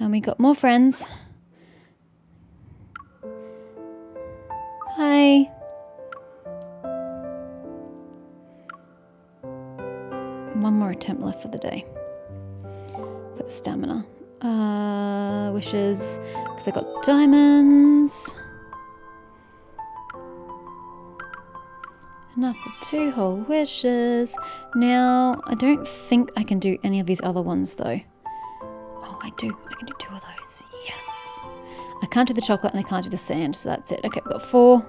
And we got more friends. Hi. One more attempt left for the day. For the stamina. Wishes. Because I got diamonds. Enough for 2 whole wishes. Now, I don't think I can do any of these other ones though. Oh, I do. I can do 2 of those. Yes. I can't do the chocolate and I can't do the sand, so that's it. Okay, we've got 4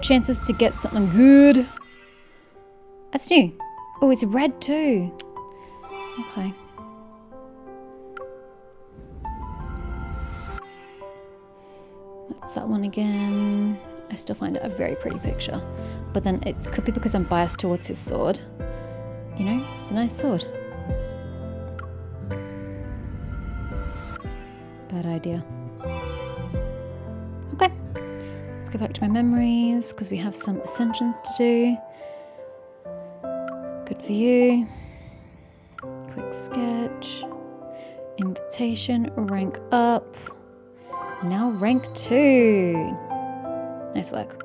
chances to get something good. That's new. Oh, it's red too. Okay. That's that one again. I still find it a very pretty picture. But then it could be because I'm biased towards his sword. You know, it's a nice sword. Bad idea. Okay. Let's go back to my memories because we have some ascensions to do. Good for you. Quick sketch. Invitation. Rank up. Now rank 2. Nice work.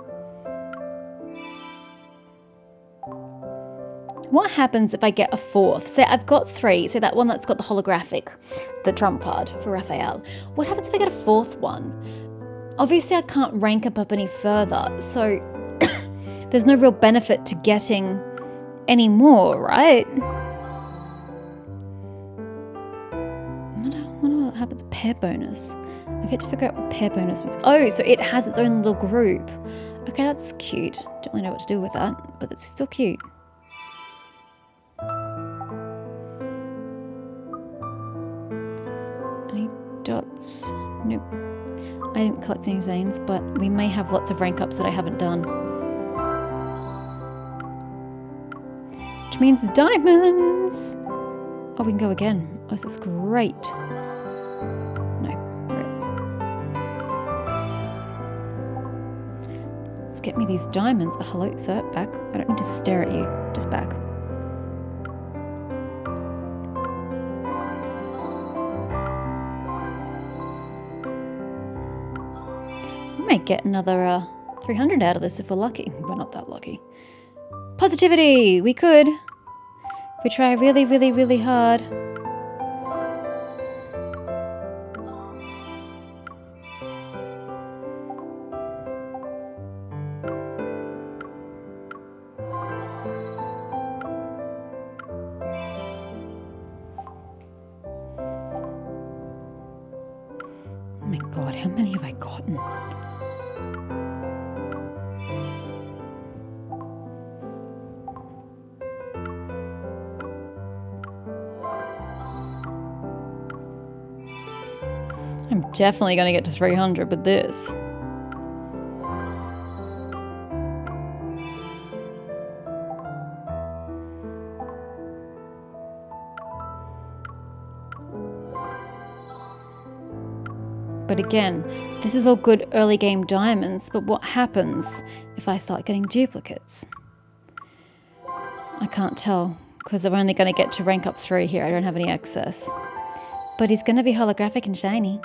What happens if I get a 4th? Say I've got 3. Say that one that's got the holographic, the trump card for Raphael. What happens if I get a 4th one? Obviously I can't rank up any further, so there's no real benefit to getting any more, right? I wonder what happens. Pair bonus. I've yet to figure out what pair bonus means. Oh, so it has its own little group. Okay, that's cute. Don't really know what to do with that, but it's still cute. Any dots? Nope. I didn't collect any Zanes, but we may have lots of rank ups that I haven't done. Which means diamonds! Oh, we can go again. Oh, this is great. Get me these diamonds. Oh, hello, sir. Back. I don't need to stare at you. Just back. We might get another 300 out of this if we're lucky. We're not that lucky. Positivity! We could. If we try really, really, really hard. God, how many have I gotten? I'm definitely going to get to 300 with this. But again, this is all good early game diamonds, but what happens if I start getting duplicates? I can't tell, because I'm only going to get to rank up 3 here. I don't have any access. But he's going to be holographic and shiny.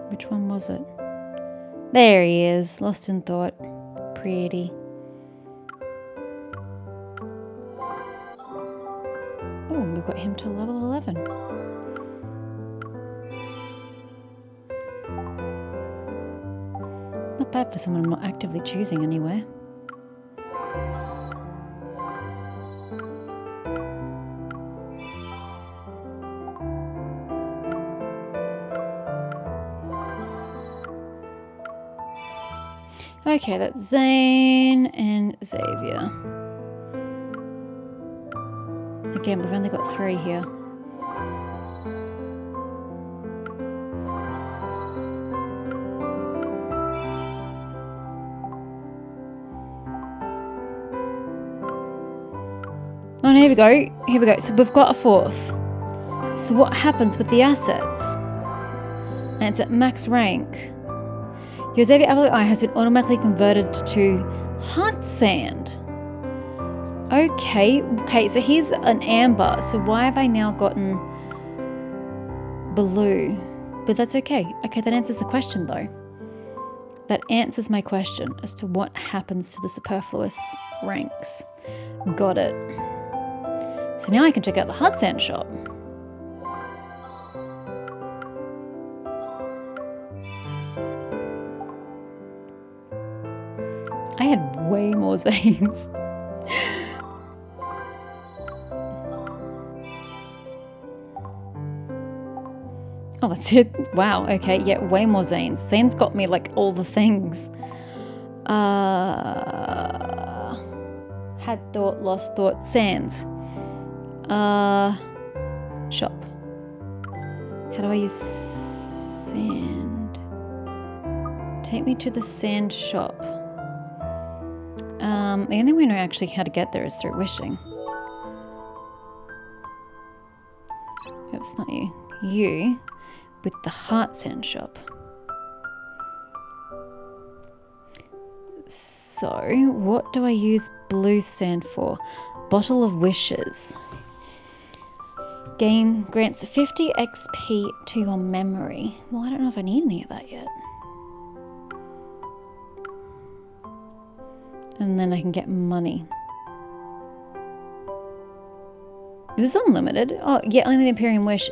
Which one was it? There he is, lost in thought. Pretty. We've got him to level 11. Not bad for someone I'm not actively choosing anywhere. Okay, that's Zane and Xavier. Again, we've only got 3 here. Oh, and here we go. Here we go. So we've got a 4th. So what happens with the assets? And it's at max rank. Your Xavier Evol eye has been automatically converted to heart sand. Okay, so here's an amber. So why have I now gotten blue? But that's okay. Okay, that answers the question though. That answers my question as to what happens to the superfluous ranks. Got it. So now I can check out the heart sand shop. I had way more Zanes. Oh, that's it. Wow, okay, yeah, way more Zanes. Zanes got me like all the things. Had thought, lost thought, sands. Shop. How do I use sand? Take me to the sand shop. The only way I know actually how to get there is through wishing. Oops, not you. You with the heart sand shop. So, what do I use blue sand for? Bottle of wishes. Grants 50 XP to your memory. Well, I don't know if I need any of that yet. And then I can get money. Is this unlimited? Oh, yeah, only the Imperium Wish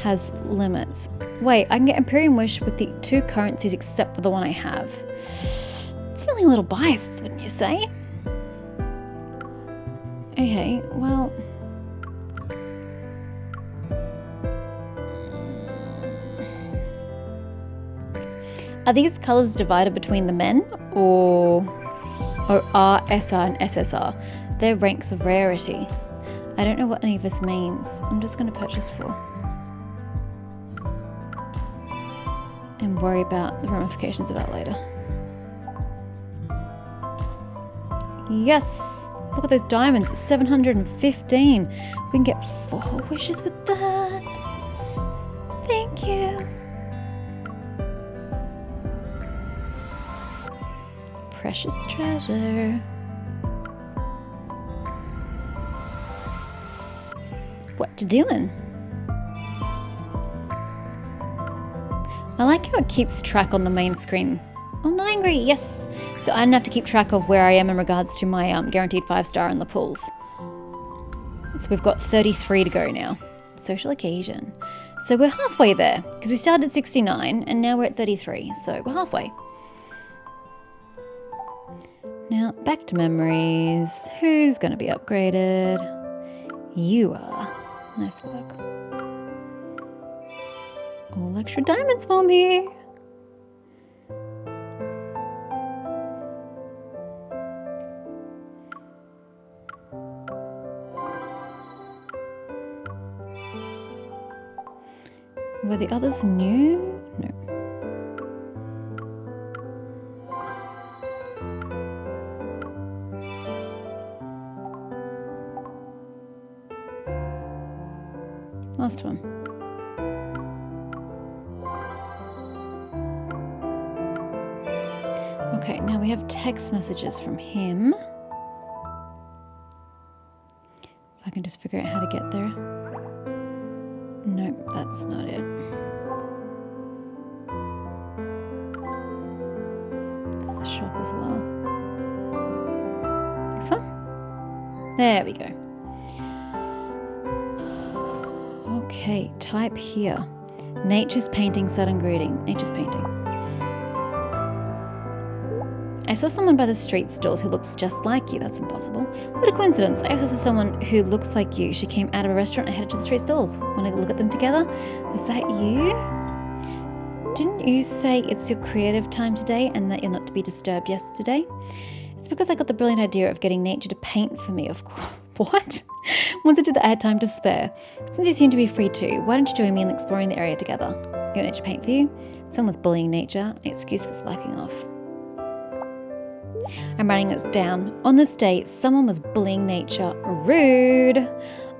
has limits. Wait, I can get Imperium Wish with the 2 currencies except for the one I have. It's feeling a little biased, wouldn't you say? Okay, well... Are these colours divided between the men or R, SR and SSR? They're ranks of rarity. I don't know what any of this means. I'm just going to purchase 4. And worry about the ramifications of that later. Yes! Look at those diamonds. 715. We can get 4 wishes with that. Thank you. Precious treasure. What you doing? I like how it keeps track on the main screen. I'm not angry, yes. So I don't have to keep track of where I am in regards to my guaranteed 5-star in the pools. So we've got 33 to go now. Social occasion. So we're halfway there because we started at 69 and now we're at 33. So we're halfway. Now, back to memories. Who's going to be upgraded? You are. Nice work. All extra diamonds for me. Were the others new? No. Last one. Okay, now we have text messages from him. If I can just figure out how to get there. Nope, that's not it. It's the shop as well. This one? There we go. Okay, type here. Nature's painting, sudden greeting. Nature's painting. I saw someone by the street stalls who looks just like you. That's impossible. What a coincidence. I also saw someone who looks like you. She came out of a restaurant and headed to the street stalls. Want to look at them together? Was that you? Didn't you say it's your creative time today and that you're not to be disturbed yesterday? It's because I got the brilliant idea of getting nature to paint for me, of course. What? Once I did that, I had time to spare. Since you seem to be free too, why don't you join me in exploring the area together? You want nature to paint for you? Someone's bullying nature. An excuse for slacking off. I'm writing this down. On this day, someone was bullying nature. Rude.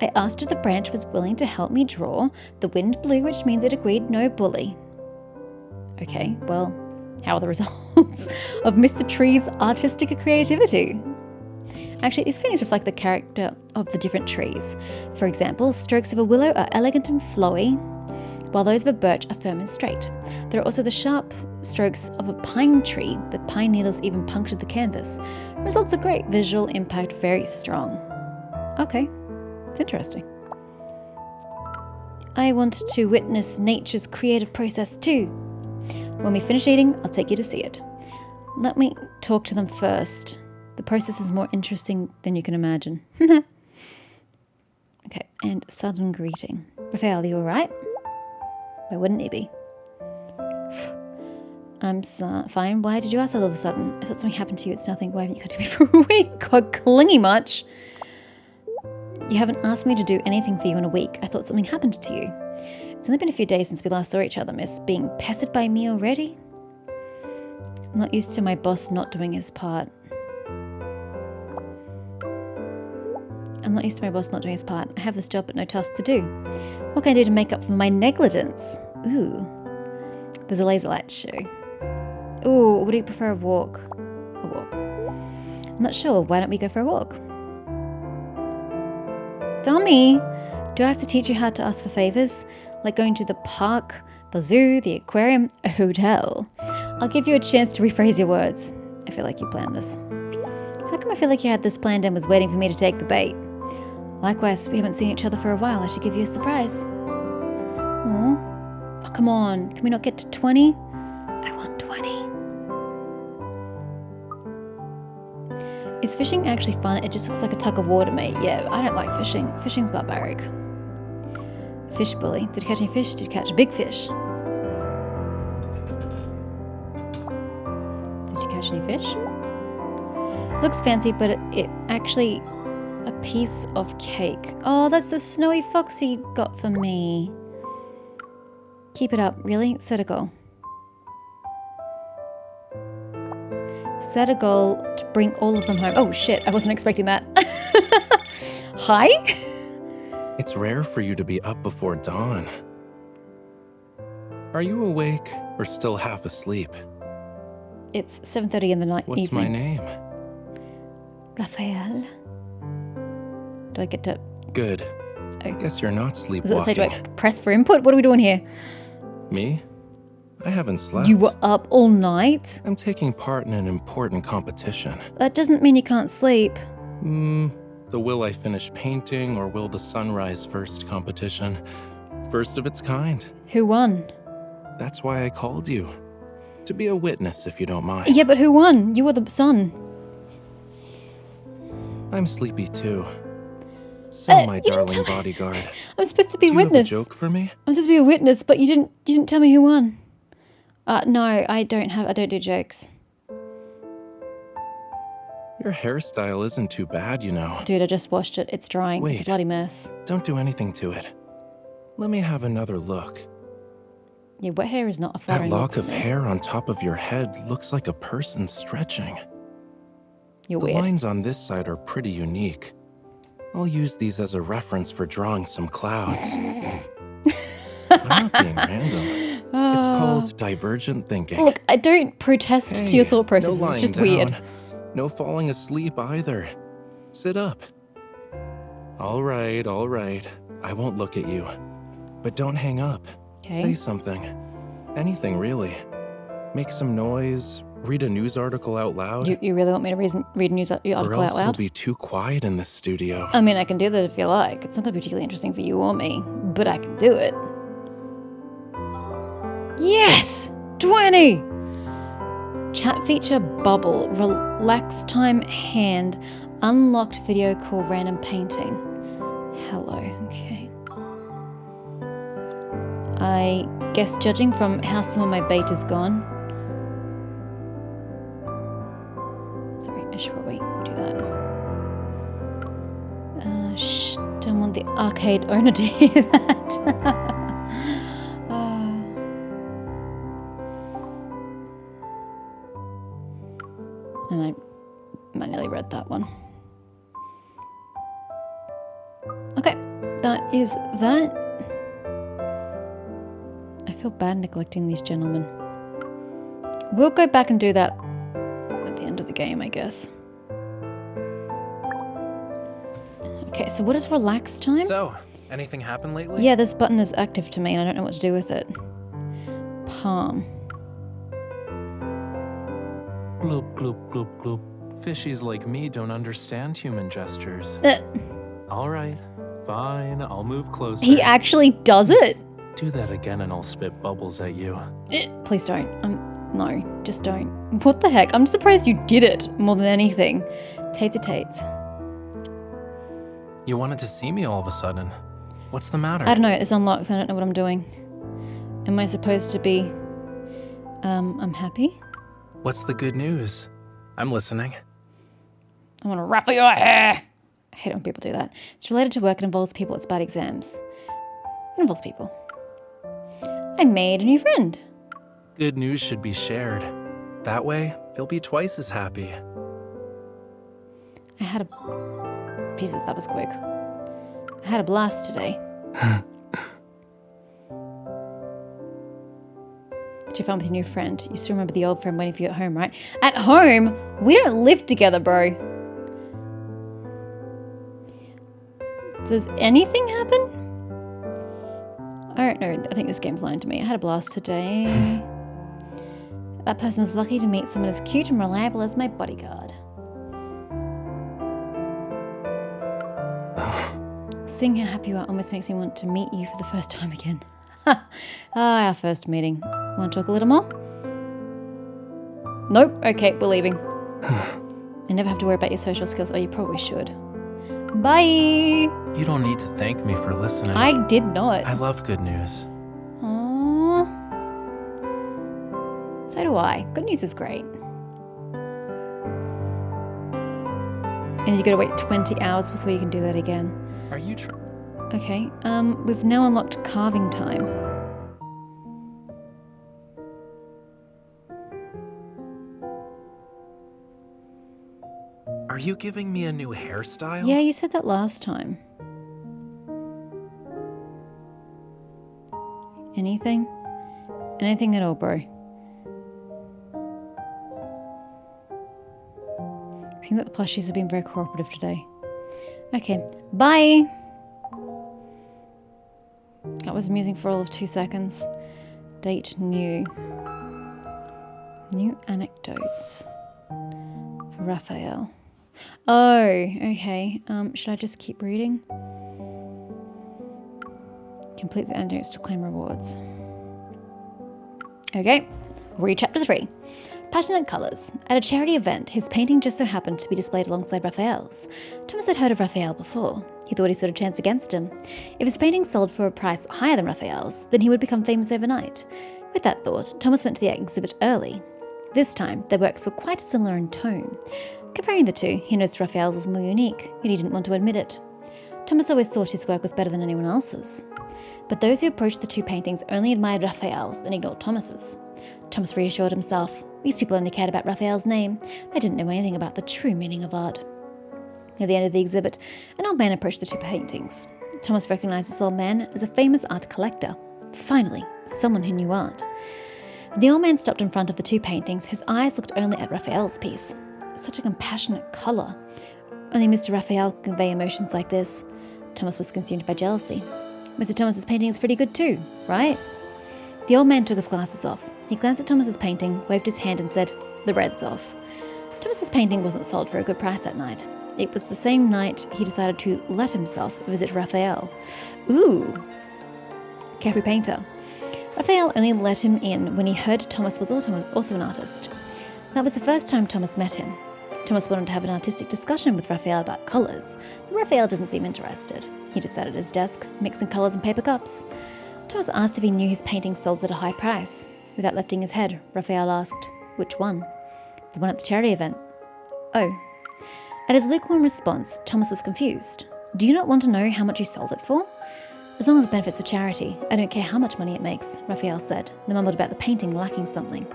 I asked if the branch was willing to help me draw. The wind blew, which means it agreed no bully. Okay, well, How are the results of Mr. Tree's artistic creativity? Actually, these paintings reflect the character of the different trees. For example, strokes of a willow are elegant and flowy, while those of a birch are firm and straight. There are also the sharp strokes of a pine tree. The pine needles even punctured the canvas. Results are great. Visual impact very strong. Okay, it's interesting. I want to witness nature's creative process too. When we finish eating, I'll take you to see it. Let me talk to them first. The process is more interesting than you can imagine. Okay, and sudden greeting. Raphael, you alright? Why wouldn't he be? I'm fine. Why did you ask all of a sudden? I thought something happened to you. It's nothing. Why haven't you come to me for a week? God, clingy much. You haven't asked me to do anything for you in a week. I thought something happened to you. It's only been a few days since we last saw each other, miss. Being pestered by me already? I'm not used to my boss not doing his part. I have this job but no task to do. What can I do to make up for my negligence? Ooh. There's a laser light show. Ooh, would you prefer a walk? A walk. I'm not sure. Why don't we go for a walk? Dummy! Do I have to teach you how to ask for favors? Like going to the park, the zoo, the aquarium, a hotel? I'll give you a chance to rephrase your words. I feel like you planned this. How come I feel like you had this planned and was waiting for me to take the bait? Likewise, we haven't seen each other for a while. I should give you a surprise. Aw. Oh, come on. Can we not get to 20? I want 20. Is fishing actually fun? It just looks like a tug of war to me. Yeah, I don't like fishing. Fishing's barbaric. Fish bully. Did you catch any fish? Did you catch a big fish? Did you catch any fish? Looks fancy, but it actually a piece of cake. Oh, that's the snowy fox you got for me. Keep it up. Really? Set a goal. Set a goal to bring all of them home. Oh shit, I wasn't expecting that. Hi? It's rare for you to be up before dawn. Are you awake or still half asleep? It's 7:30 in the night. What's my name? Raphael. Do I get to... Good. Oh. Guess you're not sleepwalking. Does it say, do I press for input? What are we doing here? Me? I haven't slept. You were up all night? I'm taking part in an important competition. That doesn't mean you can't sleep. The will I finish painting or will the sun rise first competition. First of its kind. Who won? That's why I called you. To be a witness, if you don't mind. Yeah, but who won? You were the sun. I'm sleepy too. So, my darling bodyguard. I'm supposed to be a Do witness. You have a joke for me? I'm supposed to be a witness, but you didn't tell me who won. No, I don't do jokes. Your hairstyle isn't too bad, you know. Dude, I just washed it. It's drying. Wait. It's a bloody mess. Don't do anything to it. Let me have another look. Yeah, wet hair is not a That flattering lock look of for me. hair on top of your head looks like a person stretching. You're The weird. lines on this side are pretty unique. I'll use these as a reference for drawing some clouds. I'm not being random. It's called divergent thinking. Look, I don't protest to your thought process. No It's just lying weird. down. No falling asleep either. Sit up. All right. I won't look at you. But don't hang up. Okay. Say something. Anything, really. Make some noise. Read a news article out loud. You really want me to read a news article or else out loud? it'll be too quiet in this studio. I mean, I can do that if you like. It's not going to be particularly interesting for you or me, but I can do it. Yes! 20! Chat feature bubble. Relax time hand. Unlocked video call random painting. Hello. Okay. I guess judging from how some of my bait is gone. Sorry, I should probably do that. Shh. Don't want the arcade owner to hear that. And I nearly read that one. Okay, that is that. I feel bad neglecting these gentlemen. We'll go back and do that at the end of the game, I guess. Okay, so what is relax time? So, anything happened lately? Yeah, this button is active to me and I don't know what to do with it. Palm. Gloop, gloop, gloop, gloop. Fishies like me don't understand human gestures. All right, fine, I'll move closer. He actually does it? Do that again and I'll spit bubbles at you. Please don't. No, just don't. What the heck? I'm surprised you did it more than anything. Tates. You wanted to see me all of a sudden. What's the matter? I don't know, it's unlocked. I don't know what I'm doing. Am I supposed to be... I'm happy? What's the good news? I'm listening. I want to ruffle your hair. I hate it when people do that. It's related to work and involves people. It's bad exams. It involves people. I made a new friend. Good news should be shared. That way, you'll be twice as happy. I had a... Jesus, that was quick. I had a blast today. Did you find with your new friend? You still remember the old friend waiting for you at home, right? At home? We don't live together, bro. Does anything happen? I don't know. I think this game's lying to me. I had a blast today. That person's lucky to meet someone as cute and reliable as my bodyguard. Seeing how happy you are almost makes me want to meet you for the first time again. Our first meeting. Want to talk a little more? Nope. Okay, we're leaving. I never have to worry about your social skills. Oh, you probably should. Bye! You don't need to thank me for listening. I did not. I love good news. Aww. So do I. Good news is great. And you gotta wait 20 hours before you can do that again. Are you Okay, we've now unlocked carving time. Are you giving me a new hairstyle? Yeah, you said that last time. Anything? Anything at all, bro? Seems that the plushies have been very cooperative today. Okay, bye! That was amusing for all of 2 seconds. Date new. New anecdotes. For Raphael. Oh, okay. Should I just keep reading? Complete the anecdotes to claim rewards. Okay, read chapter 3. Passionate colours. At a charity event, his painting just so happened to be displayed alongside Raphael's. Thomas had heard of Raphael before. He thought he stood a chance against him. If his painting sold for a price higher than Raphael's, then he would become famous overnight. With that thought, Thomas went to the exhibit early. This time, their works were quite similar in tone. Comparing the two, he noticed Raphael's was more unique, yet he didn't want to admit it. Thomas always thought his work was better than anyone else's. But those who approached the two paintings only admired Raphael's and ignored Thomas's. Thomas reassured himself. These people only cared about Raphael's name. They didn't know anything about the true meaning of art. Near the end of the exhibit, an old man approached the two paintings. Thomas recognized this old man as a famous art collector. Finally, someone who knew art. When the old man stopped in front of the two paintings, his eyes looked only at Raphael's piece. Such a compassionate colour. Only Mr. Raphael could convey emotions like this. Thomas was consumed by jealousy. Mr. Thomas's painting is pretty good too, right? The old man took his glasses off. He glanced at Thomas's painting, waved his hand and said, "The red's off." Thomas's painting wasn't sold for a good price that night. It was the same night he decided to let himself visit Raphael. Ooh. Carefree painter. Raphael only let him in when he heard Thomas was also an artist. That was the first time Thomas met him. Thomas wanted to have an artistic discussion with Raphael about colours, but Raphael didn't seem interested. He just sat at his desk, mixing colours and paper cups. Thomas asked if he knew his painting sold at a high price. Without lifting his head, Raphael asked, "Which one?" "The one at the charity event." "Oh." At his lukewarm response, Thomas was confused. "Do you not want to know how much you sold it for?" "As long as it benefits the charity, I don't care how much money it makes," Raphael said, then mumbled about the painting lacking something.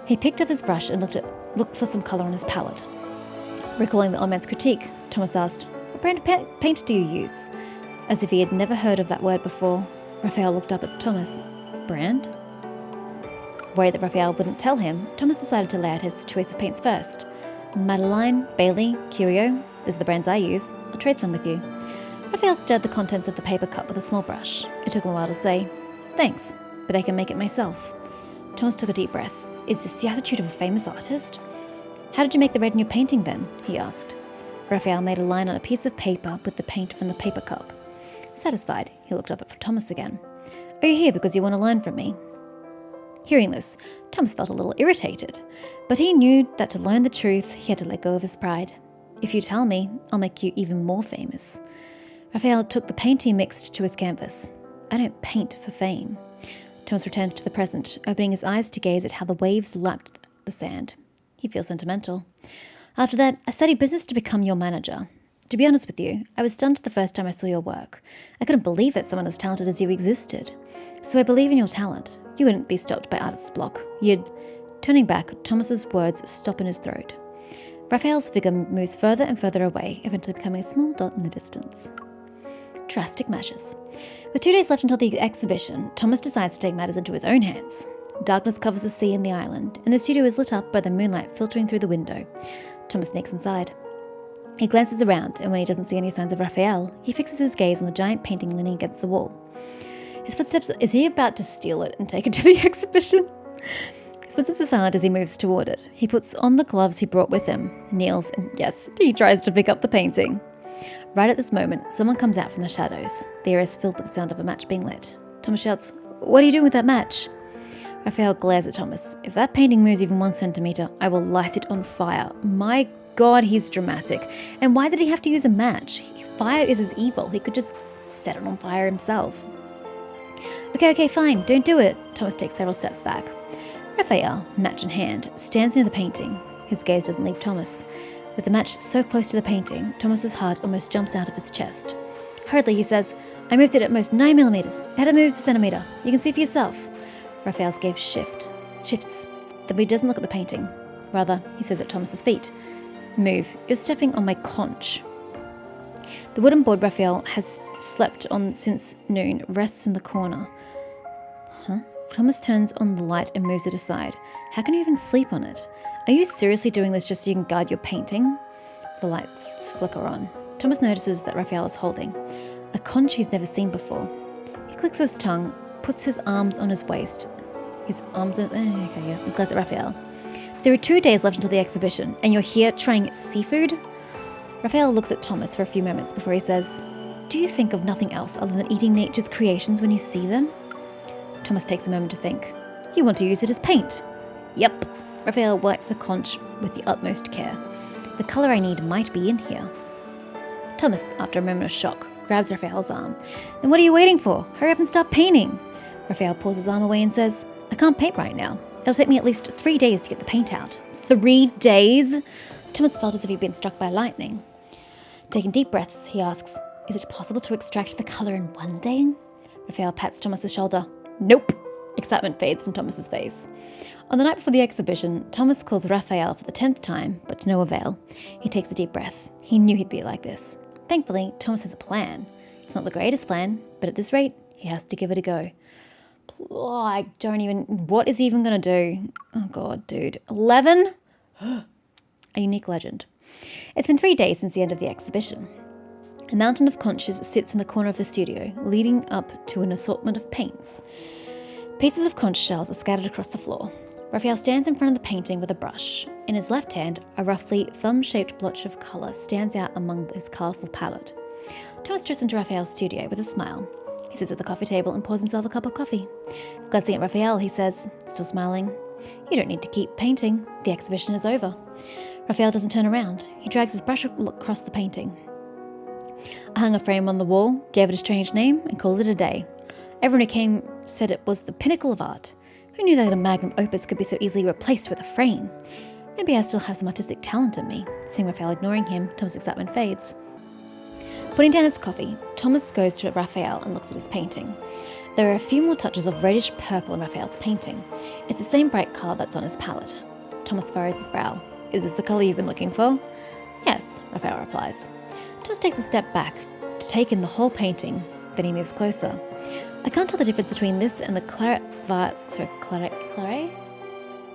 He picked up his brush and looked for some colour on his palette. Recalling the old man's critique, Thomas asked, "What brand of paint do you use?" As if he had never heard of that word before, Raphael looked up at Thomas. "Brand?" Worried that Raphael wouldn't tell him, Thomas decided to lay out his choice of paints first. Madeline, Bailey, Curio, those are the brands I use. I'll trade some with you. Raphael stirred the contents of the paper cup with a small brush. It took him a while to say, "Thanks, but I can make it myself." Thomas took a deep breath. "Is this the attitude of a famous artist?" "How did you make the red in your painting then?" he asked. Raphael made a line on a piece of paper with the paint from the paper cup. Satisfied, he looked up at Thomas again. "Are you here because you want a line from me?" Hearing this, Thomas felt a little irritated, but he knew that to learn the truth, he had to let go of his pride. "If you tell me, I'll make you even more famous." Raphael took the paint he mixed to his canvas. "I don't paint for fame." Thomas returned to the present, opening his eyes to gaze at how the waves lapped the sand. He feels sentimental. "After that, I studied business to become your manager. To be honest with you, I was stunned the first time I saw your work. I couldn't believe that someone as talented as you existed. So I believe in your talent. You wouldn't be stopped by artist's block. You'd..." Turning back, Thomas's words stop in his throat. Raphael's figure moves further and further away, eventually becoming a small dot in the distance. Drastic measures. With 2 days left until the exhibition, Thomas decides to take matters into his own hands. Darkness covers the sea and the island, and the studio is lit up by the moonlight filtering through the window. Thomas sneaks inside. He glances around, and when he doesn't see any signs of Raphael, he fixes his gaze on the giant painting leaning against the wall. His footsteps... Is he about to steal it and take it to the exhibition? His footsteps are silent as he moves toward it. He puts on the gloves he brought with him, kneels, and yes, he tries to pick up the painting. Right at this moment, someone comes out from the shadows. The air is filled with the sound of a match being lit. Thomas shouts, "What are you doing with that match?" Raphael glares at Thomas. "If that painting moves even 1 centimeter, I will light it on fire." My God, he's dramatic. And why did he have to use a match? Fire is his evil. He could just set it on fire himself. Okay, fine, don't do it. Thomas takes several steps back. Raphael, match in hand, stands near the painting. His gaze doesn't leave Thomas. With the match so close to the painting, Thomas's heart almost jumps out of his chest. Hurriedly, he says, "I moved it at most 9 millimeters. I had to move a centimeter. You can see for yourself." Raphael's gaze shifts. Then he doesn't look at the painting. Rather, he says at Thomas's feet, "Move. You're stepping on my conch." The wooden board Raphael has slept on since noon rests in the corner. Huh? Thomas turns on the light and moves it aside. How can you even sleep on it? Are you seriously doing this just so you can guard your painting? The lights flicker on. Thomas notices that Raphael is holding a conch he's never seen before. He clicks his tongue, puts his arms on his waist. His arms are... and glares at Raphael. "There are 2 days left until the exhibition, and you're here trying seafood?" Raphael looks at Thomas for a few moments before he says, "Do you think of nothing else other than eating nature's creations when you see them?" Thomas takes a moment to think. "You want to use it as paint?" "Yep." Raphael wipes the conch with the utmost care. "The colour I need might be in here." Thomas, after a moment of shock, grabs Raphael's arm. "Then what are you waiting for? Hurry up and start painting." Raphael pulls his arm away and says, "I can't paint right now. It'll take me at least 3 days to get the paint out." 3 days? Thomas felt as if he'd been struck by lightning. Taking deep breaths, he asks, "Is it possible to extract the colour in 1 day?" Raphael pats Thomas's shoulder. "Nope." Excitement fades from Thomas's face. On the night before the exhibition, Thomas calls Raphael for the 10th time, but to no avail. He takes a deep breath. He knew he'd be like this. Thankfully, Thomas has a plan. It's not the greatest plan, but at this rate, he has to give it a go. What is he even going to do? Oh God, dude. 11? A unique legend. It's been 3 days since the end of the exhibition. A mountain of conches sits in the corner of the studio, leading up to an assortment of paints. Pieces of conch shells are scattered across the floor. Raphael stands in front of the painting with a brush. In his left hand, a roughly thumb-shaped blotch of colour stands out among his colourful palette. Thomas drifts into Raphael's studio with a smile. He sits at the coffee table and pours himself a cup of coffee. Glancing at Raphael, he says, still smiling, "You don't need to keep painting. The exhibition is over." Raphael doesn't turn around. He drags his brush across the painting. I hung a frame on the wall, gave it a strange name, and called it a day. Everyone who came said it was the pinnacle of art. Who knew that a magnum opus could be so easily replaced with a frame? Maybe I still have some artistic talent in me. Seeing Raphael ignoring him, Thomas' excitement fades. Putting down his coffee, Thomas goes to Raphael and looks at his painting. There are a few more touches of reddish purple in Raphael's painting. It's the same bright colour that's on his palette. Thomas furrows his brow. "Is this the colour you've been looking for?" "Yes," Raphael replies. Thomas takes a step back to take in the whole painting, then he moves closer. "I can't tell the difference between this and the claret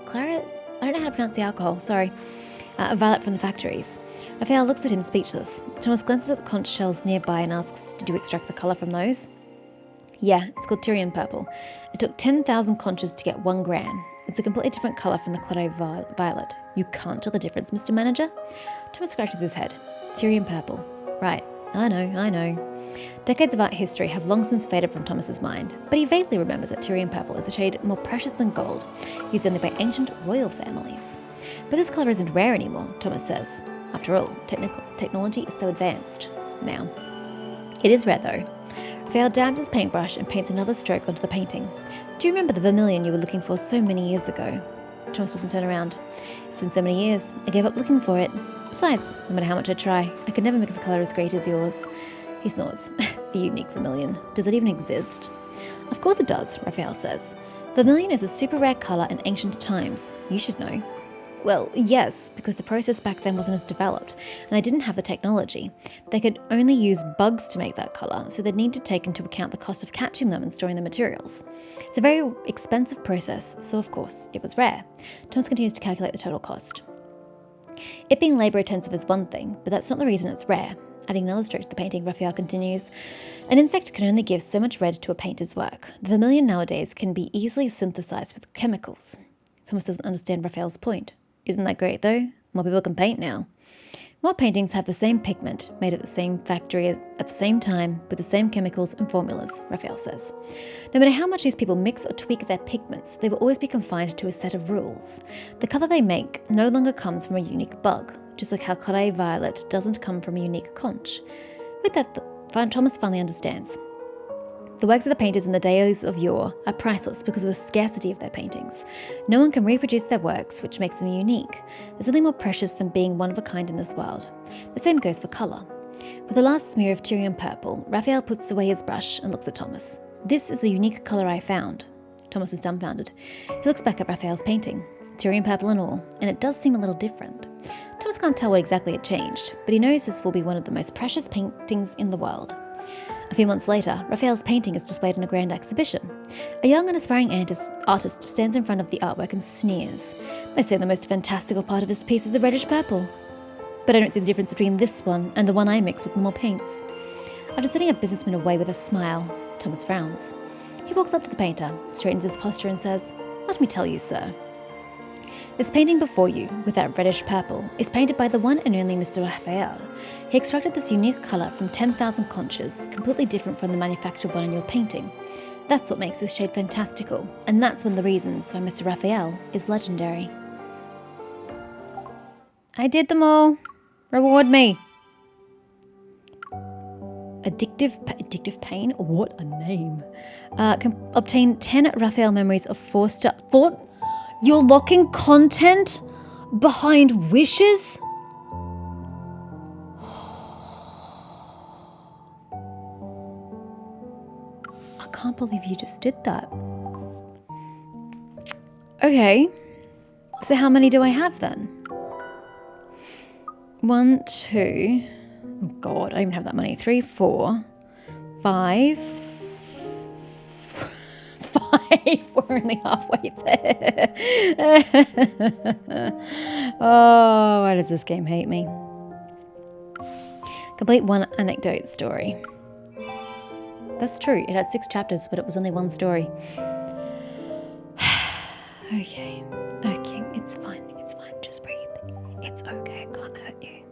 claret? I don't know how to pronounce the alcohol, sorry. Violet from the factories. Raphael looks at him speechless. Thomas glances at the conch shells nearby and asks, did you extract the colour from those? Yeah, it's called Tyrian purple. It took 10,000 conches to get 1 gram. It's a completely different colour from the claret violet. You can't tell the difference, Mr. Manager? Thomas scratches his head. Tyrian purple. Right, I know. Decades of art history have long since faded from Thomas's mind, but he vaguely remembers that Tyrian purple is a shade more precious than gold, used only by ancient royal families. But this colour isn't rare anymore, Thomas says. After all, technology is so advanced now. It is rare though. Raphael dabs his paintbrush and paints another stroke onto the painting. Do you remember the vermilion you were looking for so many years ago? Thomas doesn't turn around. It's been so many years, I gave up looking for it. Besides, no matter how much I try, I could never mix a colour as great as yours. He snorts. A unique vermilion. Does it even exist? Of course it does, Raphael says. Vermilion is a super rare colour in ancient times. You should know. Well, yes, because the process back then wasn't as developed, and they didn't have the technology. They could only use bugs to make that colour, so they'd need to take into account the cost of catching them and storing the materials. It's a very expensive process, so of course, it was rare. Thomas continues to calculate the total cost. It being labour-intensive is one thing, but that's not the reason it's rare. Adding another stroke to the painting, Raphael continues. An insect can only give so much red to a painter's work. The vermilion nowadays can be easily synthesized with chemicals. Thomas doesn't understand Raphael's point. Isn't that great though? More people can paint now. More paintings have the same pigment, made at the same factory at the same time, with the same chemicals and formulas, Raphael says. No matter how much these people mix or tweak their pigments, they will always be confined to a set of rules. The colour they make no longer comes from a unique bug, just like how claret violet doesn't come from a unique conch. With that, Thomas finally understands. The works of the painters in the days of yore are priceless because of the scarcity of their paintings. No one can reproduce their works, which makes them unique. There's nothing more precious than being one of a kind in this world. The same goes for colour. With the last smear of Tyrian purple, Raphael puts away his brush and looks at Thomas. This is the unique colour I found. Thomas is dumbfounded. He looks back at Raphael's painting, Tyrian purple and all, and it does seem a little different. Thomas can't tell what exactly had changed, but he knows this will be one of the most precious paintings in the world. A few months later, Raphael's painting is displayed in a grand exhibition. A young and aspiring artist stands in front of the artwork and sneers. They say the most fantastical part of his piece is the reddish purple. But I don't see the difference between this one and the one I mix with more paints. After setting a businessman away with a smile, Thomas frowns. He walks up to the painter, straightens his posture and says, "Let me tell you, sir. This painting before you, with that reddish purple, is painted by the one and only Mr. Raphael. He extracted this unique colour from 10,000 conches, completely different from the manufactured one in your painting. That's what makes this shade fantastical, and that's one of the reasons why Mr. Raphael is legendary." I did them all. Reward me. Addictive Pain? What a name. Can obtain 10 Raphael memories of 4-star... You're locking content behind wishes? I can't believe you just did that. Okay. So how many do I have then? 1, 2... Oh God, I don't even have that many. 3, 4, 5... 5. We're only halfway there. Oh, why does this game hate me? Complete one anecdote story. That's true. It had 6 chapters, but it was only one story. Okay. It's fine. Just breathe. It's okay. It can't hurt you.